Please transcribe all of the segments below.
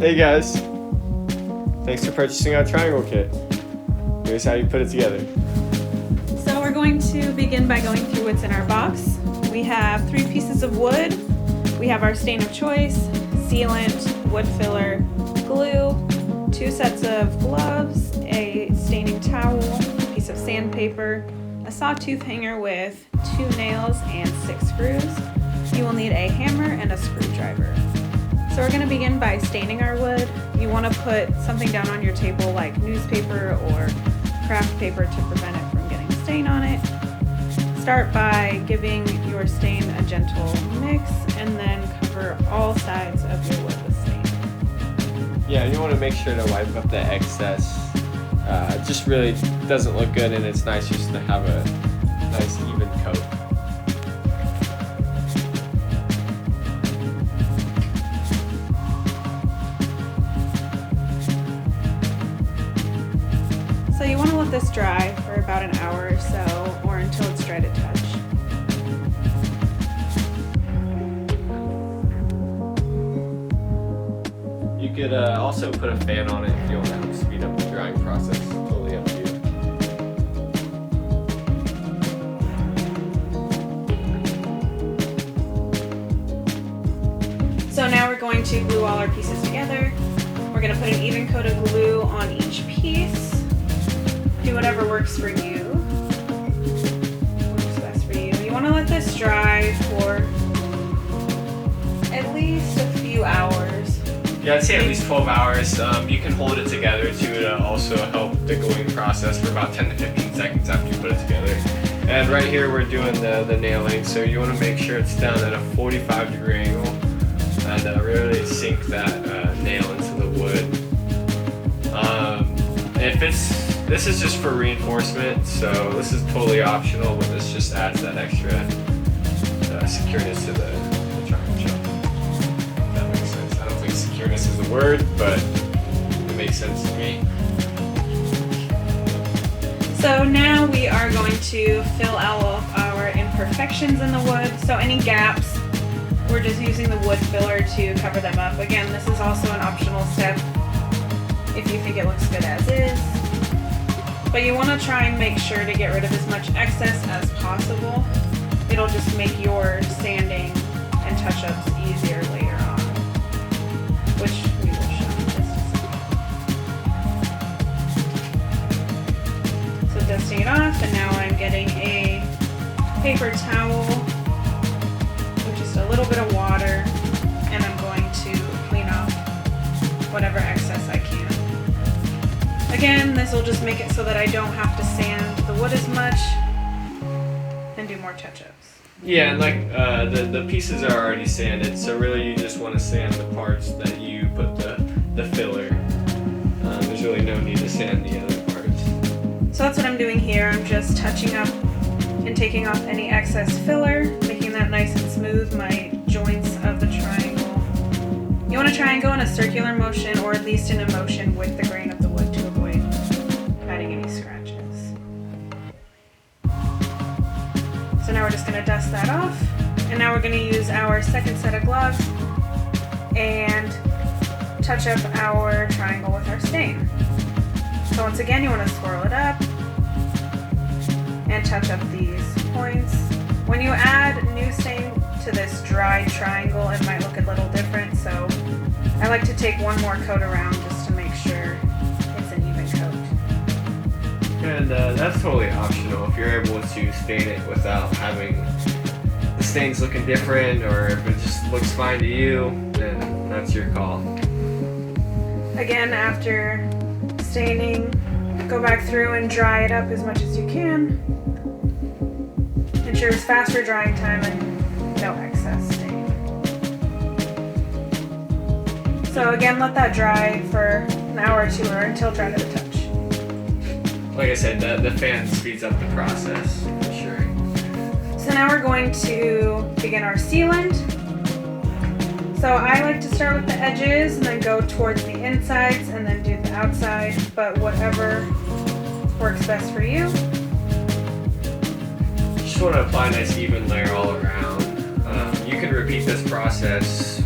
Hey guys, thanks for purchasing our triangle kit. Here's how you put it together. So we're going to begin by going through what's in our box. We have 3 pieces of wood. We have our stain of choice, sealant, wood filler, glue, 2 sets of gloves, a staining towel, a piece of sandpaper, a sawtooth hanger with 2 nails and 6 screws. You will need a hammer and a screwdriver. So we're going to begin by staining our wood. You want to put something down on your table like newspaper or craft paper to prevent it from getting stain on it. Start by giving your stain a gentle mix and then cover all sides of your wood with stain. Yeah, you want to make sure to wipe up the excess. It just really doesn't look good, and it's nice just to have a nice even coat. So you want to let this dry for about an hour or so, or until it's dry to touch. You could also put a fan on it if you want to speed up the drying process. Totally up to you. So now we're going to glue all our pieces together. We're going to put an even coat of glue on each piece. Do whatever works for you. Works best for you. You want to let this dry for at least a few hours. Yeah, I'd say at least 12 hours. You can hold it together too to also help the gluing process for about 10 to 15 seconds after you put it together. And right here we're doing the nailing, so you want to make sure it's down at a 45-degree angle and really sink that nail into the wood. This is just for reinforcement, so this is totally optional, but this just adds that extra secureness to the triangle shape. If that makes sense. I don't think secureness is the word, but it makes sense to me. So now we are going to fill all of our imperfections in the wood. So any gaps, we're just using the wood filler to cover them up. Again, this is also an optional step if you think it looks good as is. But you want to try and make sure to get rid of as much excess as possible. It'll just make your sanding and touch-ups easier later on, which we will show in just a second. So dusting it off, and now I'm getting a paper towel with just a little bit of water, and I'm going to clean off whatever excess I can. Again, this will just make it so that I don't have to sand the wood as much and do more touch-ups. Yeah, and like the pieces are already sanded, so really you just want to sand the parts that you put the filler. There's really no need to sand the other parts. So that's what I'm doing here. I'm just touching up and taking off any excess filler, making that nice and smooth, my joints of the triangle. You want to try and go in a circular motion, or at least in a motion with the grain of the wood to avoid adding any scratches. So now we're just going to dust that off, and now we're going to use our second set of gloves and touch up our triangle with our stain. So once again, you want to swirl it up and touch up these points. When you add new stain to this dry triangle, it might look a little different, so I like to take one more coat around just to make sure it's an even coat. And that's totally optional if you're able to stain it without having the stains looking different, or if it just looks fine to you, then that's your call. Again, after staining, go back through and dry it up as much as you can. Ensures faster drying time and no excess stain. So again, let that dry for an hour or two, or until dry to the touch. Like I said, the fan speeds up the process for sure. So now we're going to begin our sealant. So I like to start with the edges and then go towards the insides and then do the outside, but whatever works best for you. Just want to apply a nice even layer all around. You can repeat this process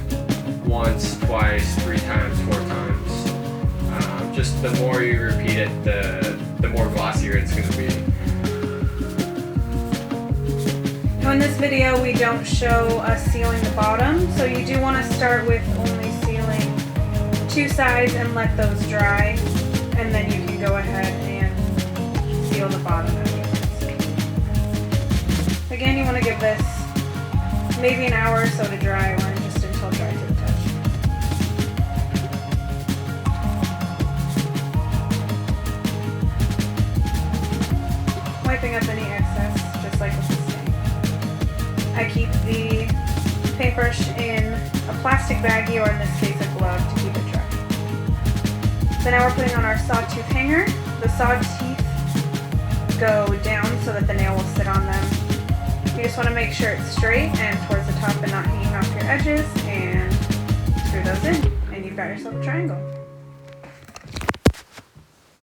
once, twice, 3 times, 4 times. Just the more you repeat it, the more glossier it's going to be. Now in this video we don't show us sealing the bottom, so you do want to start with only sealing 2 sides and let those dry, and then you can go ahead and seal the bottom afterwards. Again, you want to give this maybe an hour or so to dry, or just until dry to the touch. Wiping up any excess, just like with the stain. I keep the paintbrush in a plastic baggie, or in this case a glove, to keep it dry. So now we're putting on our sawtooth hanger. The saw teeth go down so that the nail will sit on them. You just want to make sure it's straight and towards the top and not hanging off your edges, and screw those in, and you've got yourself a triangle.